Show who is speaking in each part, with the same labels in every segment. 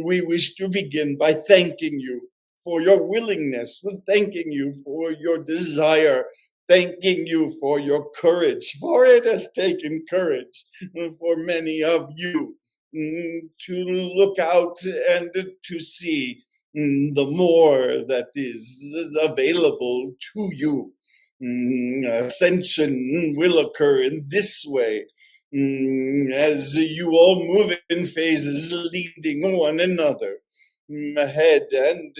Speaker 1: we wish to begin by thanking you for your willingness, thanking you for your desire, thanking you for your courage, for it has taken courage for many of you to look out and to see the more that is available to you. Ascension will occur in this way, as you all move in phases, leading one another ahead, and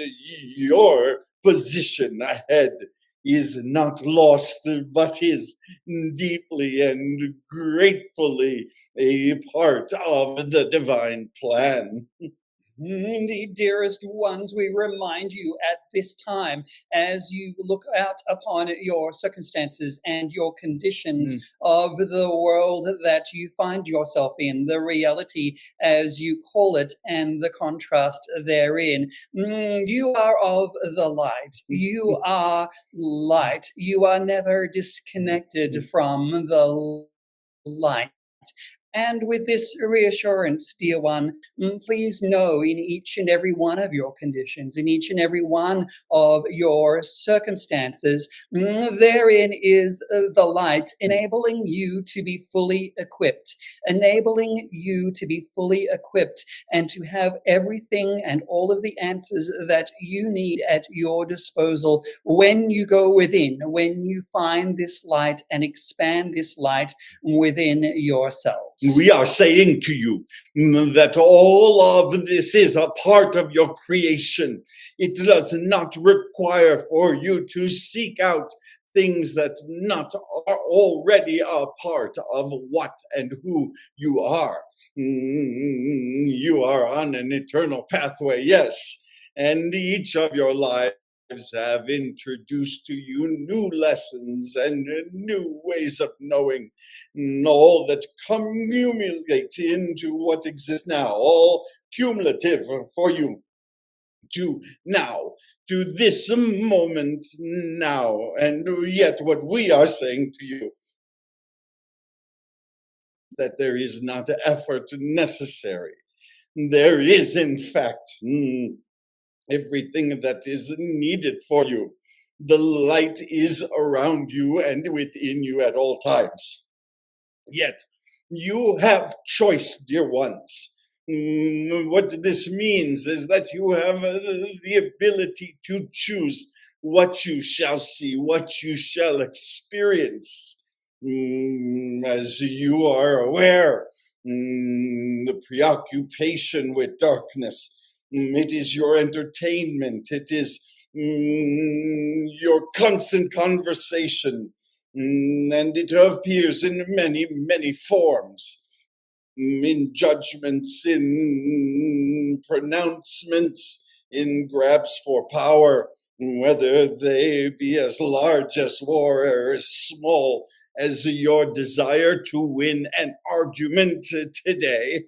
Speaker 1: your position ahead is not lost, but is deeply and gratefully a part of the divine plan.
Speaker 2: Dearest ones, we remind you at this time, as you look out upon your circumstances and your conditions of the world that you find yourself in, the reality as you call it, and the contrast therein. You are of the light. You are light. You are never disconnected from the light. And with this reassurance, dear one, please know in each and every one of your conditions, in each and every one of your circumstances, therein is the light enabling you to be fully equipped, enabling you to be fully equipped and to have everything and all of the answers that you need at your disposal when you go within, when you find this light and expand this light within yourselves.
Speaker 1: We are saying to you that all of this is a part of your creation. It does not require for you to seek out things that not are already a part of what and who you are. You are on an eternal pathway, yes, and each of your lives have introduced to you new lessons and new ways of knowing, all that accumulate into what exists now, all cumulative for you to now, to this moment now. And yet what we are saying to you, that there is not effort necessary. There is, in fact, everything that is needed for you. The light is around you and within you at all times. Yet, you have choice, dear ones. What this means is that you have the ability to choose what you shall see, what you shall experience. As you are aware, the preoccupation with darkness, it is your entertainment, it is your constant conversation, and it appears in many, many forms, in judgments, in pronouncements, in grabs for power, whether they be as large as war or as small as your desire to win an argument today.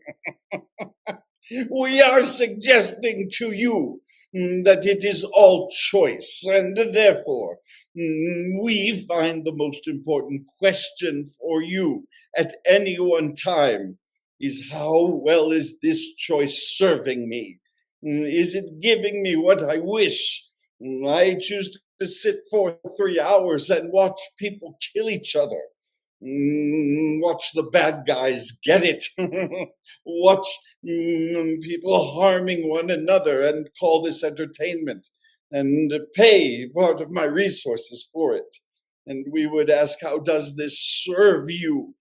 Speaker 1: We are suggesting to you that it is all choice, and therefore we find the most important question for you at any one time is, how well is this choice serving me? Is it giving me what I wish? I choose to sit for 3 hours and watch people kill each other. Watch the bad guys get it. Watch people harming one another and call this entertainment and pay part of my resources for it. And we would ask, how does this serve you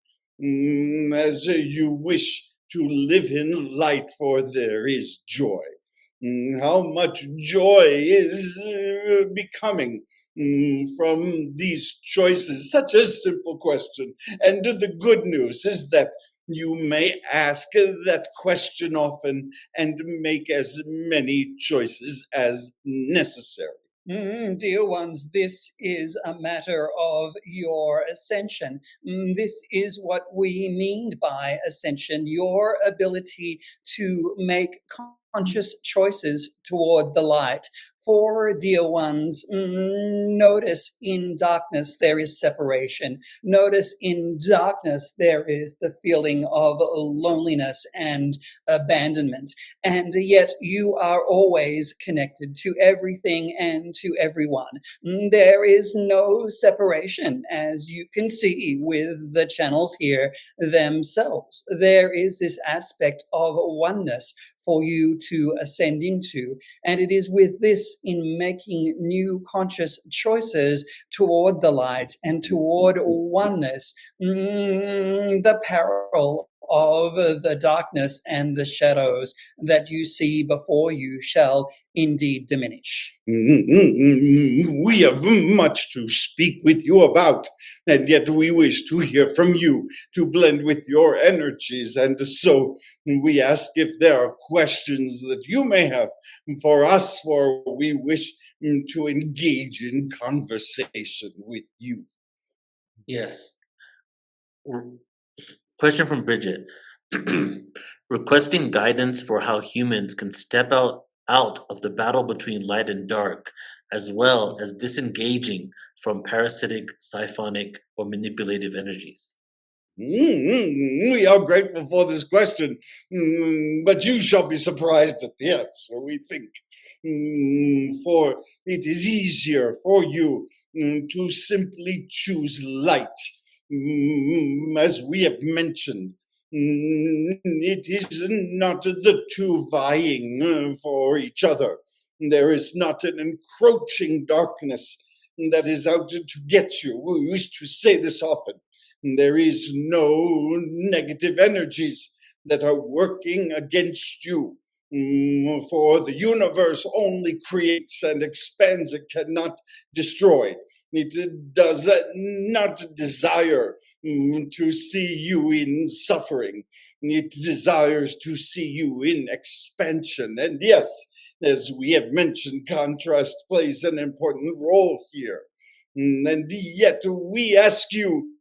Speaker 1: as you wish to live in light, for there is joy? How much joy is becoming from these choices? Such a simple question. And the good news is that you may ask that question often and make as many choices as necessary.
Speaker 2: Dear ones, this is a matter of your ascension. This is what we mean by ascension, your ability to make conscious choices toward the light. For dear ones, notice in darkness there is separation. Notice in darkness there is the feeling of loneliness and abandonment. And yet you are always connected to everything and to everyone. There is no separation, as you can see with the channels here themselves. There is this aspect of oneness for you to ascend into. And it is with this, in making new conscious choices toward the light and toward oneness, the peril of the darkness and the shadows that you see before you shall indeed diminish.
Speaker 1: We have much to speak with you about, and yet we wish to hear from you, to blend with your energies. And so we ask if there are questions that you may have for us, for we wish to engage in conversation with you.
Speaker 3: Yes. Question from Bridget. Requesting guidance for how humans can step out of the battle between light and dark, as well as disengaging from parasitic, siphonic, or manipulative energies.
Speaker 1: We are grateful for this question, but you shall be surprised at the answer, we think. For it is easier for you to simply choose light. As we have mentioned, it is not the two vying for each other. There is not an encroaching darkness that is out to get you. We wish to say this often. There is no negative energies that are working against you. For the universe only creates and expands, it cannot destroy. It does not desire to see you in suffering. It desires to see you in expansion. And yes, as we have mentioned, contrast plays an important role here. And yet we ask you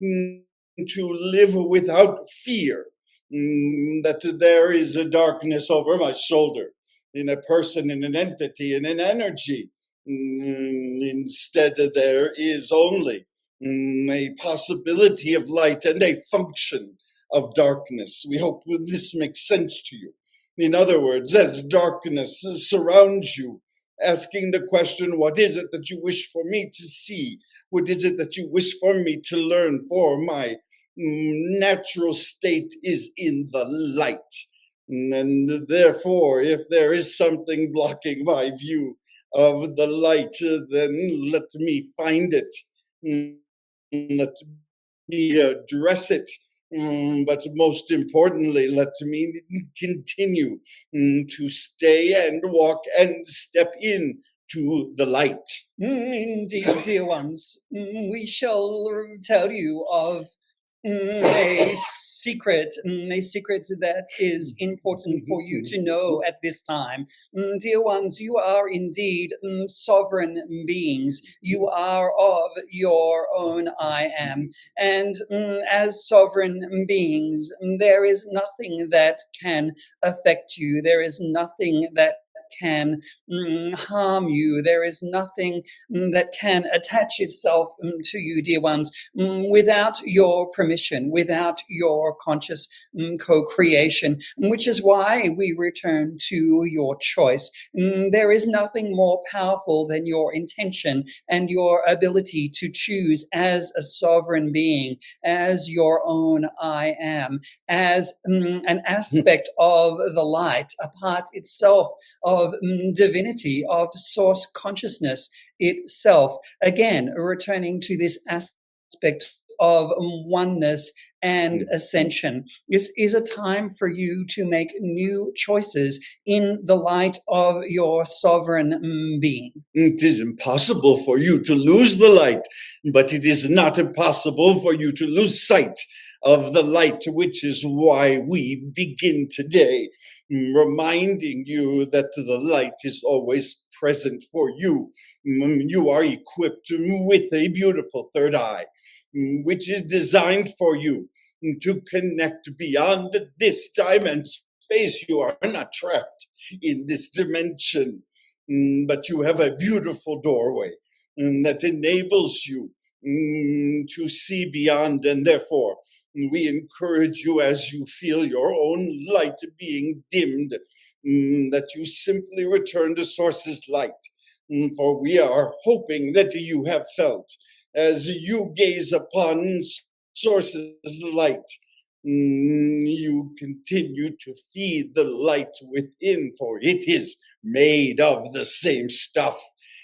Speaker 1: to live without fear, that there is a darkness over my shoulder, in a person, in an entity, in an energy. Instead, there is only a possibility of light and a function of darkness. We hope this makes sense to you. In other words, as darkness surrounds you, asking the question, what is it that you wish for me to see? What is it that you wish for me to learn? For my natural state is in the light. And therefore, if there is something blocking my view of the light, then let me find it. Let me address it. But most importantly, let me continue to stay and walk and step in to the light.
Speaker 2: Indeed, dear ones, we shall tell you of a secret that is important for you to know at this time. Dear ones, you are indeed sovereign beings. You are of your own I am. And as sovereign beings, there is nothing that can affect you. There is nothing that can harm you. There is nothing that can attach itself to you, dear ones, without your permission, without your conscious co-creation, which is why we return to your choice. There is nothing more powerful than your intention and your ability to choose as a sovereign being, as your own I am, as an aspect of the light, a part itself of divinity, of source consciousness itself. Again, returning to this aspect of oneness and ascension. This is a time for you to make new choices in the light of your sovereign being.
Speaker 1: It is impossible for you to lose the light, but it is not impossible for you to lose sight of the light, which is why we begin today, reminding you that the light is always present for you. You are equipped with a beautiful third eye, which is designed for you to connect beyond this time and space. You are not trapped in this dimension. but you have a beautiful doorway that enables you to see beyond, and therefore we encourage you, as you feel your own light being dimmed, that you simply return to Source's light. For we are hoping that you have felt, as you gaze upon Source's light, you continue to feed the light within, for it is made of the same stuff.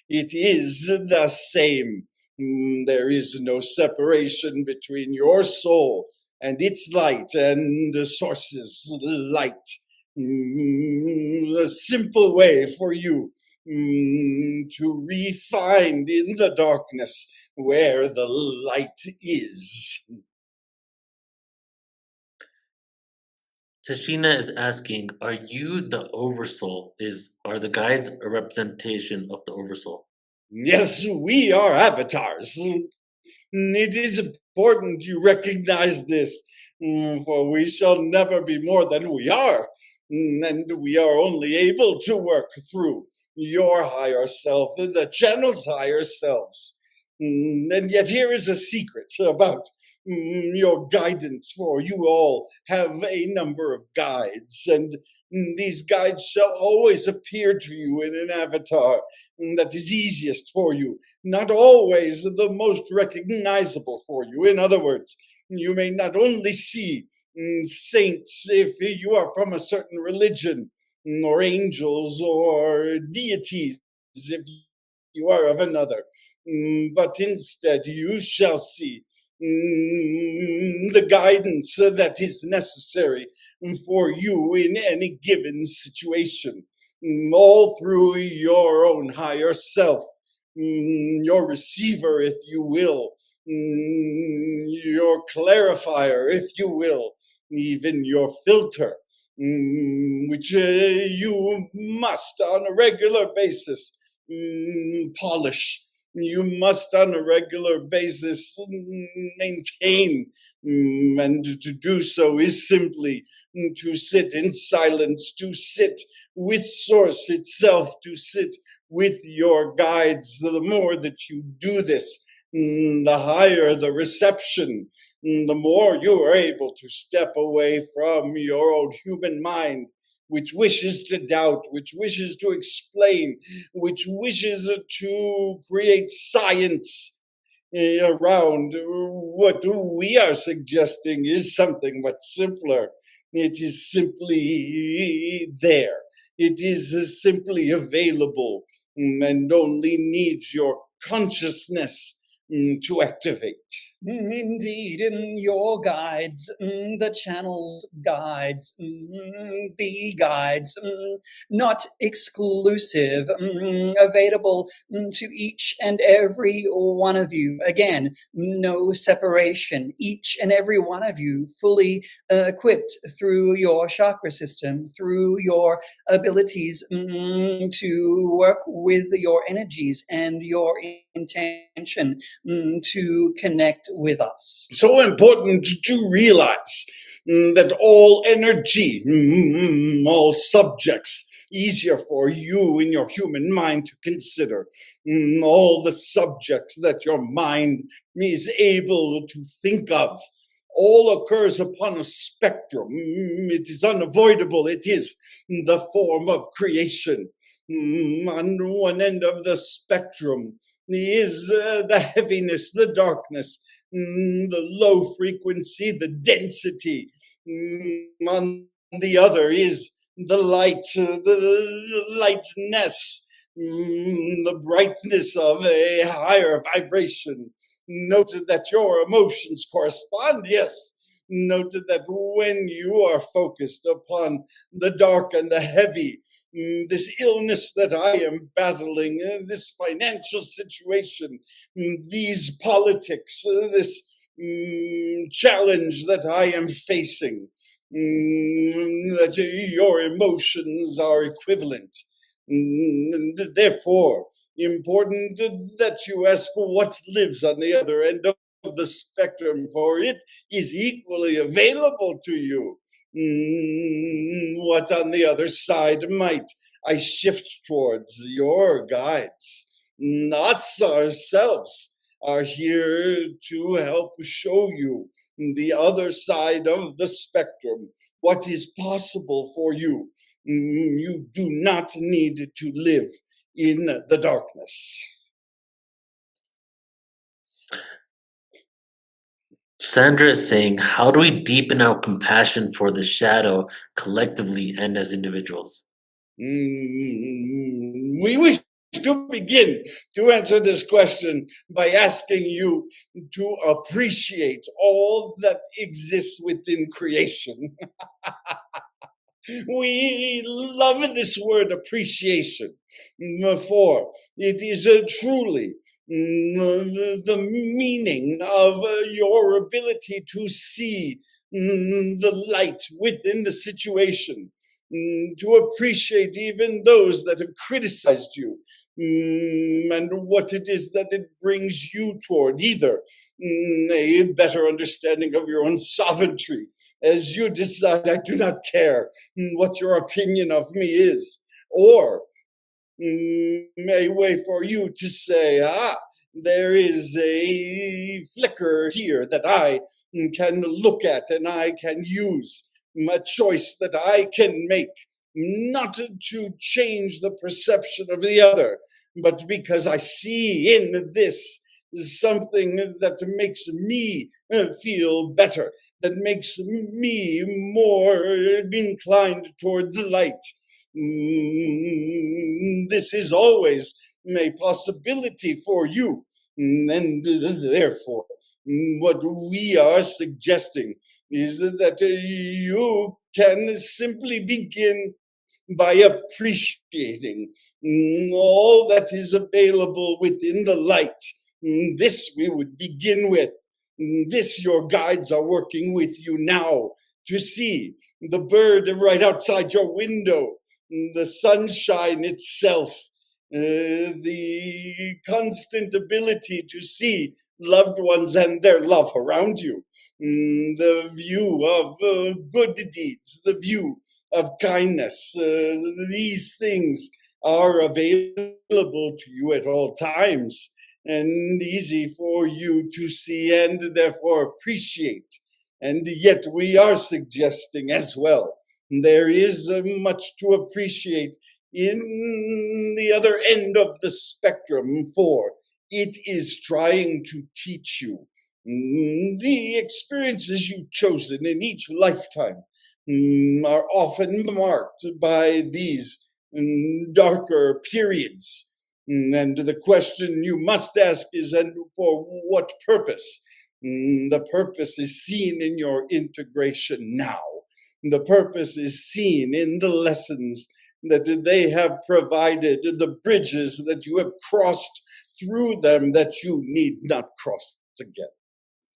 Speaker 1: It is the same. There is no separation between your soul and its light and the Source's light. A simple way for you to re-find in the darkness where the light is.
Speaker 3: Tashina is asking, are you the oversoul? Are the guides a representation of the oversoul?
Speaker 1: Yes, we are avatars. It is important you recognize this, for we shall never be more than we are, and we are only able to work through your higher self, the channel's higher selves. And yet here is a secret about your guidance, for you all have a number of guides, and these guides shall always appear to you in an avatar that is easiest for you, not always the most recognizable for you. In other words, you may not only see saints if you are from a certain religion, or angels or deities if you are of another, but instead you shall see the guidance that is necessary for you in any given situation, all through your own higher self, your receiver, if you will, your clarifier, if you will, even your filter, which you must on a regular basis polish. You must on a regular basis maintain, and to do so is simply to sit in silence, to sit with Source itself, to sit with your guides. The more that you do this, the higher the reception, the more you are able to step away from your own human mind, which wishes to doubt, which wishes to explain, which wishes to create science around. What we are suggesting is something much simpler. It is simply there. It is simply available, and only needs your consciousness to activate.
Speaker 2: Indeed, your guides, the channel's guides, the guides, not exclusive, available to each and every one of you. Again, no separation. Each and every one of you fully equipped through your chakra system, through your abilities to work with your energies and your intention to connect with us.
Speaker 1: So important to realize that all energy, all subjects, easier for you in your human mind to consider. All the subjects that your mind is able to think of, all occurs upon a spectrum. It is unavoidable. It is the form of creation. On one end of the spectrum is the heaviness, the darkness, the low frequency, the density. On the other is the light, the lightness, the brightness of a higher vibration. Noted that your emotions correspond, yes. Noted that when you are focused upon the dark and the heavy, this illness that I am battling, this financial situation, these politics, this challenge that I am facing, that your emotions are equivalent. And therefore, important that you ask what lives on the other end of the spectrum, for it is equally available to you. What on the other side might I shift towards your guides. Us ourselves are here to help show you the other side of the spectrum, what is possible for you. You do not need to live in the darkness.
Speaker 3: Sandra is saying, how do we deepen our compassion for the shadow collectively and as individuals?
Speaker 1: We wish to begin to answer this question by asking you to appreciate all that exists within creation. We love this word appreciation, for it is truly the meaning of your ability to see the light within the situation, to appreciate even those that have criticized you, and what it is that it brings you toward, either a better understanding of your own sovereignty as you decide, I do not care what your opinion of me is, or a way for you to say, there is a flicker here that I can look at and I can use, a choice that I can make, not to change the perception of the other, but because I see in this something that makes me feel better, that makes me more inclined toward the light. This is always a possibility for you, and therefore, what we are suggesting is that you can simply begin by appreciating all that is available within the light. This we would begin with. This your guides are working with you now to see the bird right outside your window, the sunshine itself, the constant ability to see loved ones and their love around you, the view of good deeds, the view of kindness. These things are available to you at all times and easy for you to see and therefore appreciate. And yet we are suggesting as well, there is much to appreciate in the other end of the spectrum, for it is trying to teach you the experiences you've chosen in each lifetime are often marked by these darker periods. And the question you must ask is, and for what purpose? The purpose is seen in your integration now. The purpose is seen in the lessons that they have provided, the bridges that you have crossed through them that you need not cross again.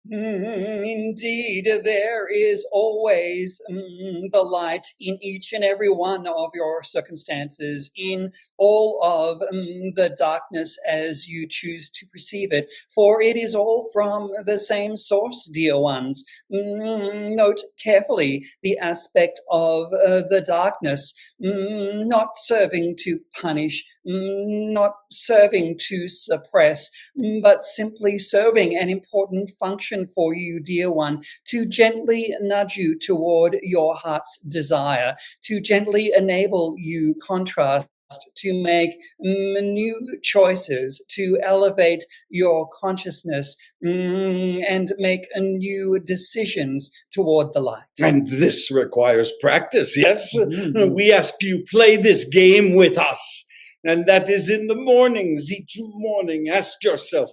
Speaker 2: Indeed, there is always the light in each and every one of your circumstances, in all of the darkness as you choose to perceive it, for it is all from the same source, dear ones. Note carefully the aspect of the darkness, not serving to punish, not serving to suppress, but simply serving an important function for you, dear one, to gently nudge you toward your heart's desire, to gently enable you contrast, to make new choices, to elevate your consciousness and make new decisions toward the light.
Speaker 1: And this requires practice, yes? We ask you, play this game with us. And that is in the mornings, each morning, ask yourself,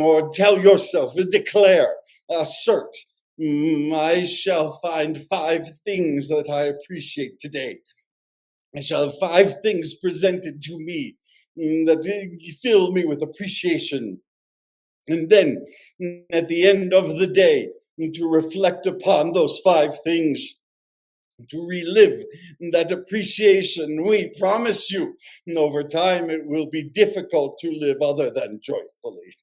Speaker 1: or tell yourself, declare, assert, I shall find 5 things that I appreciate today. I shall have 5 things presented to me that fill me with appreciation. And then at the end of the day, to reflect upon those 5 things, to relive that appreciation. We promise you, over time it will be difficult to live other than joyfully.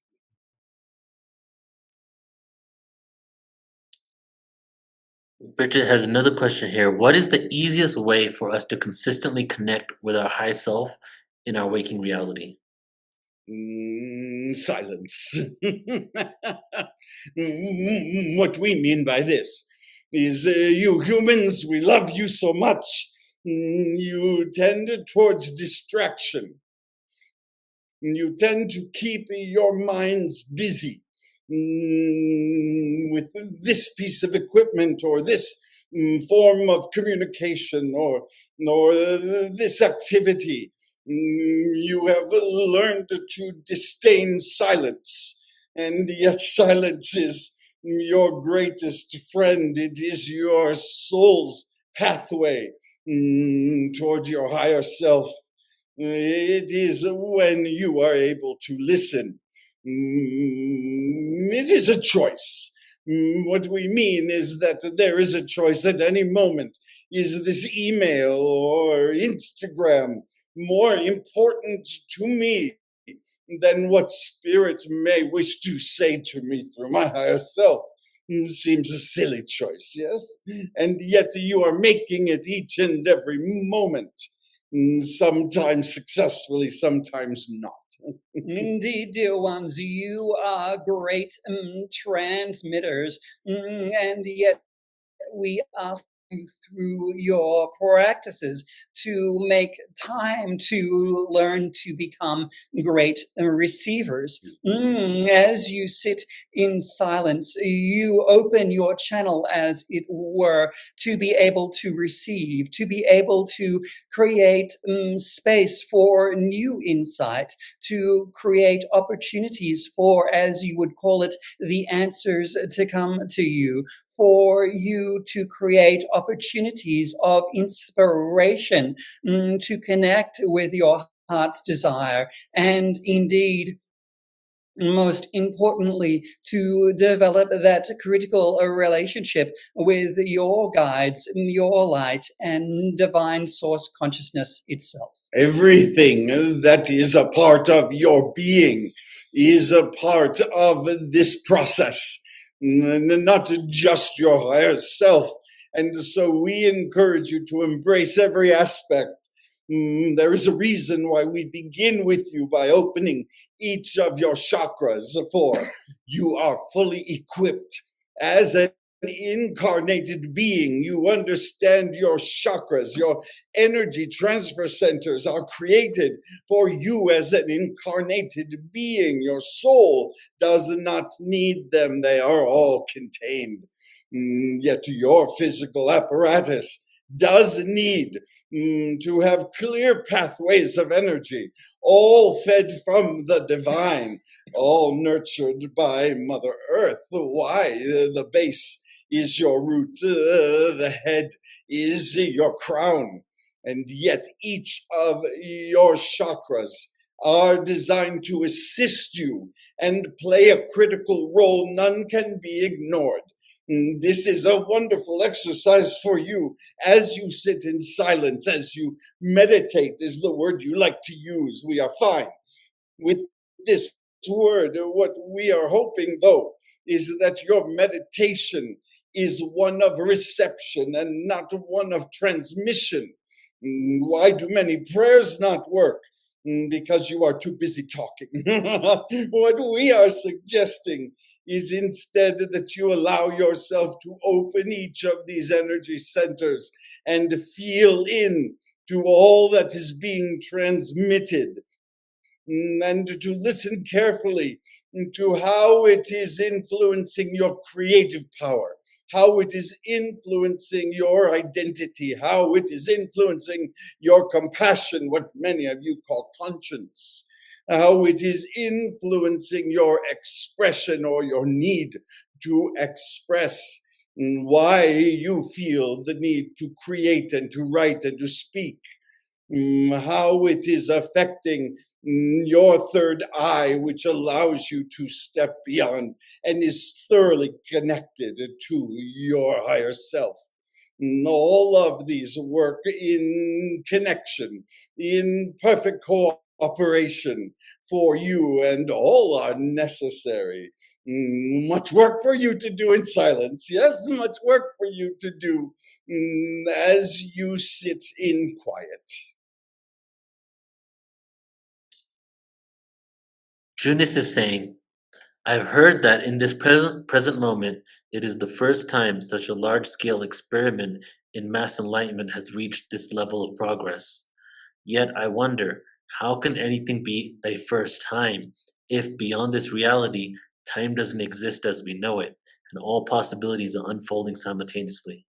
Speaker 3: Bridget has another question here. What is the easiest way for us to consistently connect with our high self in our waking reality?
Speaker 1: Silence. What we mean by this is you humans, we love you so much. You tend towards distraction. You tend to keep your minds busy with this piece of equipment or this form of communication or this activity. You have learned to disdain silence, and yet silence is your greatest friend. It is your soul's pathway toward your higher self. It is when you are able to listen. It is a choice. What we mean is that there is a choice at any moment. Is this email or Instagram more important to me than what spirit may wish to say to me through my higher self? Seems a silly choice, yes? And yet you are making it each and every moment. Sometimes successfully, sometimes not.
Speaker 2: Indeed, dear ones, you are great transmitters, and yet we ask you through your practices to make time to learn to become great receivers. As you sit in silence, you open your channel, as it were, to be able to receive, to be able to create space for new insight, to create opportunities for, as you would call it, the answers to come to you, for you to create opportunities of inspiration, to connect with your heart's desire, and indeed, most importantly, to develop that critical relationship with your guides, your light, and divine source consciousness itself.
Speaker 1: Everything that is a part of your being is a part of this process, not just your higher self. And so we encourage you to embrace every aspect. There is a reason why we begin with you by opening each of your chakras, for you are fully equipped as an incarnated being. You understand your chakras, your energy transfer centers are created for you as an incarnated being. Your soul does not need them, they are all contained. Yet your physical apparatus does need to have clear pathways of energy, all fed from the divine, all nurtured by Mother Earth. Why? The base is your root, the head is your crown, and yet each of your chakras are designed to assist you and play a critical role. None can be ignored. This is a wonderful exercise for you as you sit in silence, as you meditate, is the word you like to use. We are fine with this word. What we are hoping, though, is that your meditation is one of reception and not one of transmission. Why do many prayers not work? Because you are too busy talking. What we are suggesting is instead that you allow yourself to open each of these energy centers and feel in to all that is being transmitted, and to listen carefully to how it is influencing your creative power, how it is influencing your identity, how it is influencing your compassion, what many of you call conscience, how it is influencing your expression or your need to express, why you feel the need to create and to write and to speak, how it is affecting your third eye, which allows you to step beyond and is thoroughly connected to your higher self. All of these work in connection, in perfect operation for you, and all are necessary. Much work for you to do in silence. Yes, much work for you to do as you sit in quiet.
Speaker 3: Junis is saying, I've heard that in this present moment, it is the first time such a large scale experiment in mass enlightenment has reached this level of progress. Yet I wonder, how can anything be a first time if beyond this reality, time doesn't exist as we know it, and all possibilities are unfolding simultaneously?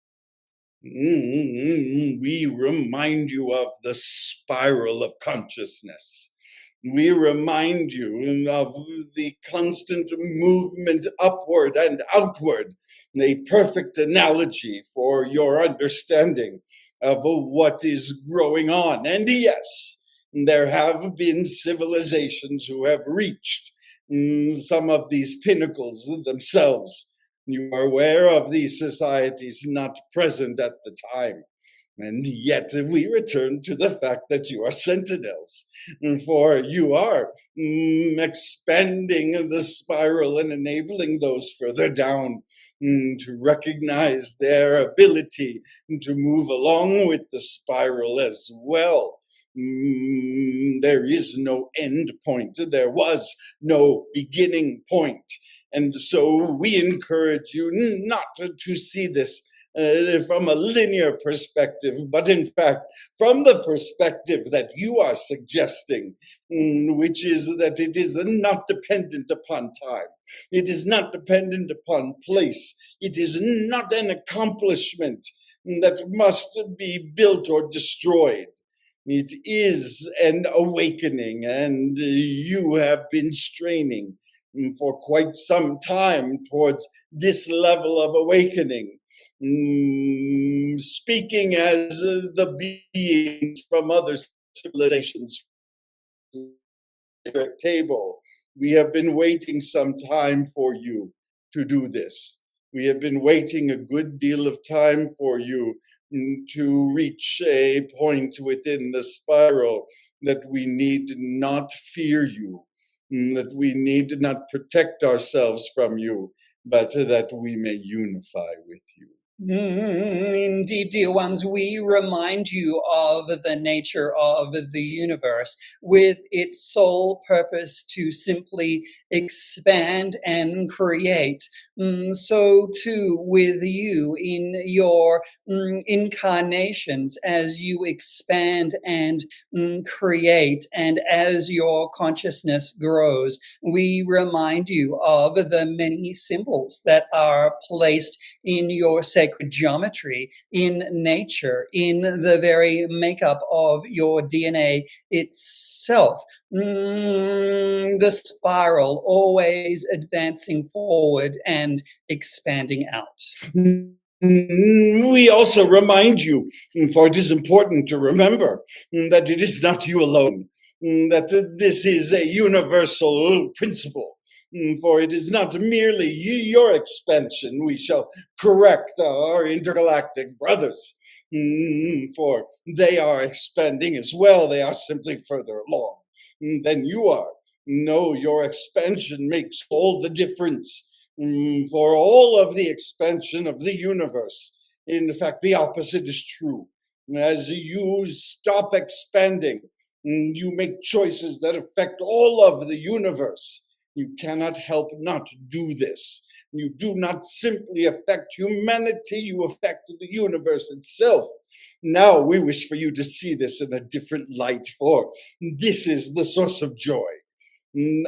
Speaker 1: We remind you of the spiral of consciousness. We remind you of the constant movement upward and outward, a perfect analogy for your understanding of what is growing on. And yes, there have been civilizations who have reached some of these pinnacles themselves. You are aware of these societies not present at the time. And yet we return to the fact that you are sentinels, for you are expanding the spiral and enabling those further down to recognize their ability to move along with the spiral as well. There is no end point. There was no beginning point. And so we encourage you not to see this from a linear perspective, but in fact, from the perspective that you are suggesting, which is that it is not dependent upon time, it is not dependent upon place, it is not an accomplishment that must be built or destroyed. It is an awakening, and you have been straining for quite some time towards this level of awakening. Speaking as the beings from other civilizations table, we have been waiting some time for you to do this. We have been waiting a good deal of time for you to reach a point within the spiral that we need not fear you, that we need not protect ourselves from you, but that we may unify with you.
Speaker 2: Indeed, dear ones, we remind you of the nature of the universe with its sole purpose to simply expand and create. So too with you in your incarnations as you expand and create, and as your consciousness grows, we remind you of the many symbols that are placed in your sacred geometry, in nature, in the very makeup of your DNA itself. The spiral always advancing forward and expanding out.
Speaker 1: We also remind you, for it is important to remember that it is not you alone, that this is a universal principle. For it is not merely your expansion. We shall correct our intergalactic brothers, for they are expanding as well. They are simply further along than you are. No, your expansion makes all the difference for all of the expansion of the universe. In fact, the opposite is true. As you stop expanding, you make choices that affect all of the universe. You cannot help not do this. You do not simply affect humanity, you affect the universe itself. Now we wish for you to see this in a different light, for this is the source of joy.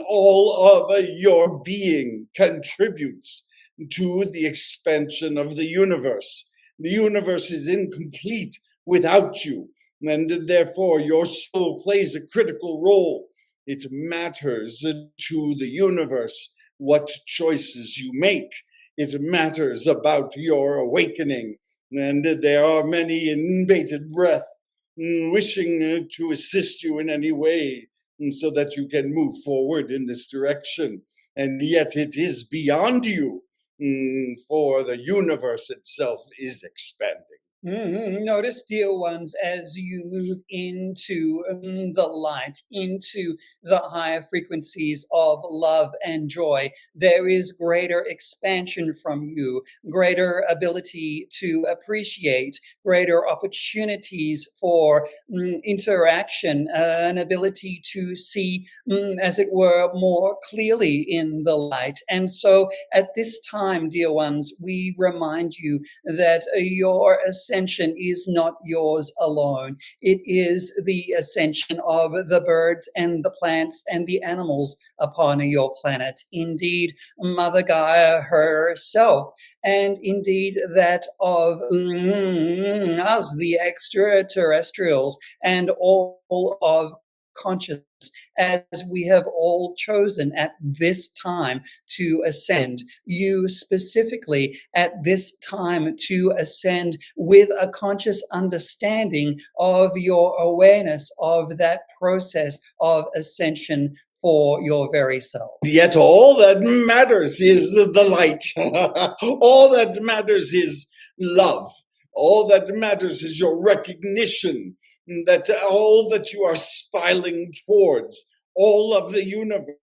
Speaker 1: All of your being contributes to the expansion of the universe. The universe is incomplete without you, and therefore your soul plays a critical role. It matters to the universe what choices you make. It matters about your awakening, and there are many in bated breath wishing to assist you in any way so that you can move forward in this direction. And yet it is beyond you, for the universe itself is expanding.
Speaker 2: Notice, dear ones, as you move into the light, into the higher frequencies of love and joy, there is greater expansion from you, greater ability to appreciate, greater opportunities for interaction, an ability to see, as it were, more clearly in the light. And so at this time, dear ones, we remind you that your ascension is not yours alone. It is the ascension of the birds and the plants and the animals upon your planet. Indeed, Mother Gaia herself, and indeed that of us, the extraterrestrials, and all of consciousness, as we have all chosen at this time to ascend. You specifically at this time to ascend with a conscious understanding of your awareness of that process of ascension for your very self.
Speaker 1: Yet all that matters is the light. All that matters is love. All that matters is your recognition that all that you are spiraling towards, all of the universe,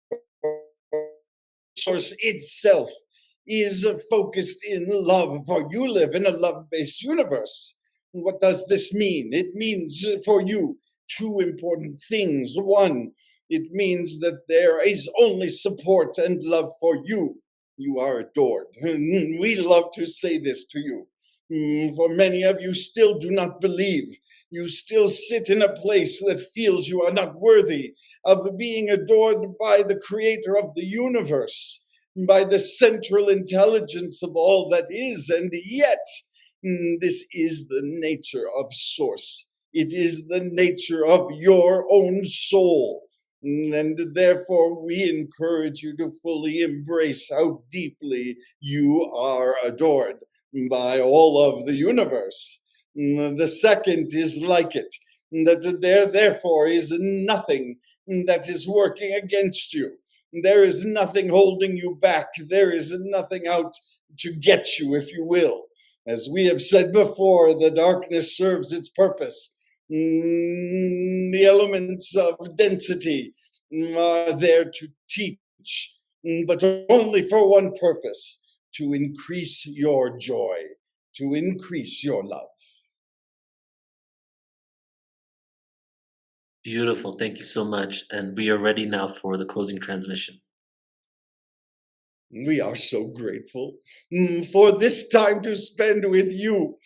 Speaker 1: source itself, is focused in love, for you live in a love-based universe. What does this mean? It means for you two important things. One, it means that there is only support and love for you. You are adored. We love to say this to you. For many of you still do not believe. You still sit in a place that feels you are not worthy of being adored by the creator of the universe, by the central intelligence of all that is. And yet, this is the nature of Source. It is the nature of your own soul. And therefore, we encourage you to fully embrace how deeply you are adored by all of the universe. The second is like it, that there therefore is nothing that is working against you. There is nothing holding you back. There is nothing out to get you, if you will. As we have said before, the darkness serves its purpose. The elements of density are there to teach, but only for one purpose: to increase your joy, to increase your love.
Speaker 3: Beautiful. Thank you so much. And we are ready now for the closing transmission.
Speaker 1: We are so grateful for this time to spend with you,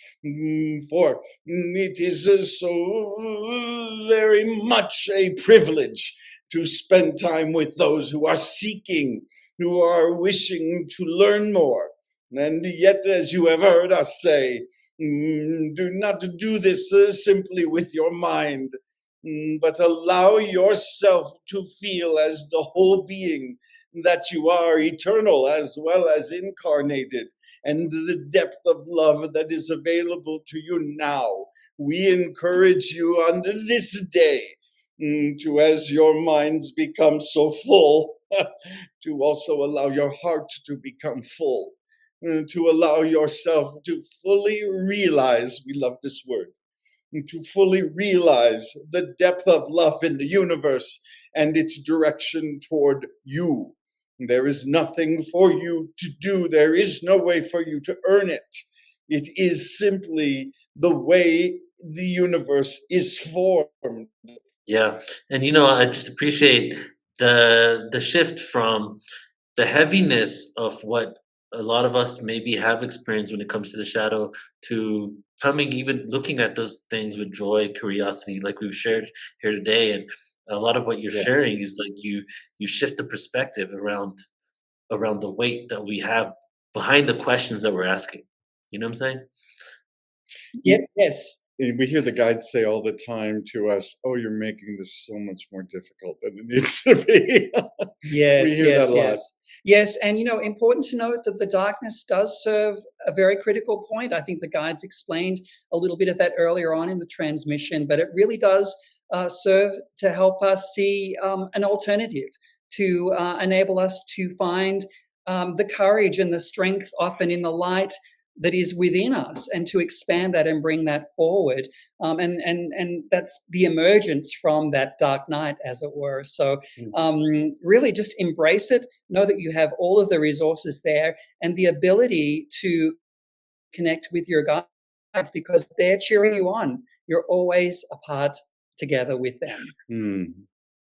Speaker 1: for it is so very much a privilege to spend time with those who are seeking, who are wishing to learn more. And yet, as you have heard us say, do not do this simply with your mind, but allow yourself to feel as the whole being that you are, eternal as well as incarnated, and the depth of love that is available to you now. We encourage you on this day to, as your minds become so full, to also allow your heart to become full, to allow yourself to fully realize, we love this word, to fully realize the depth of love in the universe and its direction toward you. There is nothing for you to do. There is no way for you to earn it. It is simply the way the universe is formed.
Speaker 3: Yeah. And I just appreciate the shift from the heaviness of what a lot of us maybe have experienced when it comes to the shadow, to coming, even looking at those things with joy, curiosity, like we've shared here today. And a lot of what you're
Speaker 1: Yeah.
Speaker 3: sharing is like you shift the perspective around the weight that we have behind the questions that we're asking. You know what I'm saying?
Speaker 2: Yes.
Speaker 1: And we hear the guides say all the time to us, "Oh, you're making this so much more difficult than it needs to be." We hear that a lot.
Speaker 2: Yes, and important to note that the darkness does serve a very critical point. I think the guides explained a little bit of that earlier on in the transmission, but it really does serve to help us see an alternative, to enable us to find the courage and the strength often in the light, that is within us, and to expand that and bring that forward. And that's the emergence from that dark night, as it were. So really just embrace it. Know that you have all of the resources there and the ability to connect with your guides because they're cheering you on. You're always apart together with them.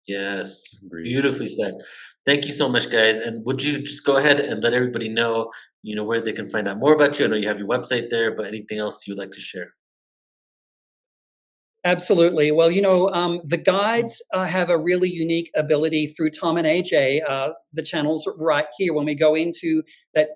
Speaker 3: Yes, beautifully said. Thank you so much, guys. And would you just go ahead and let everybody know, where they can find out more about you? I know you have your website there, but anything else you'd like to share?
Speaker 2: Absolutely. Well, the guides have a really unique ability through Tom and AJ, the channels right here. When we go into that,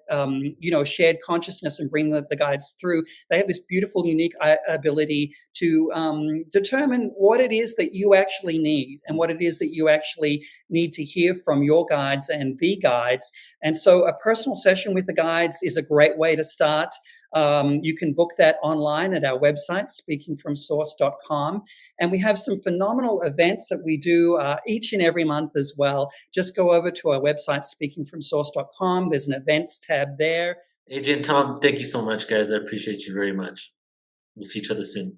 Speaker 2: shared consciousness and bring the guides through, they have this beautiful, unique ability to determine what it is that you actually need and what it is that you actually need to hear from your guides and the guides. And so a personal session with the guides is a great way to start. You can book that online at our website, speakingfromsource.com. And we have some phenomenal events that we do each and every month as well. Just go over to our website, speakingfromsource.com. There's an events tab there.
Speaker 3: AJ and Tom, thank you so much, guys. I appreciate you very much. We'll see each other soon.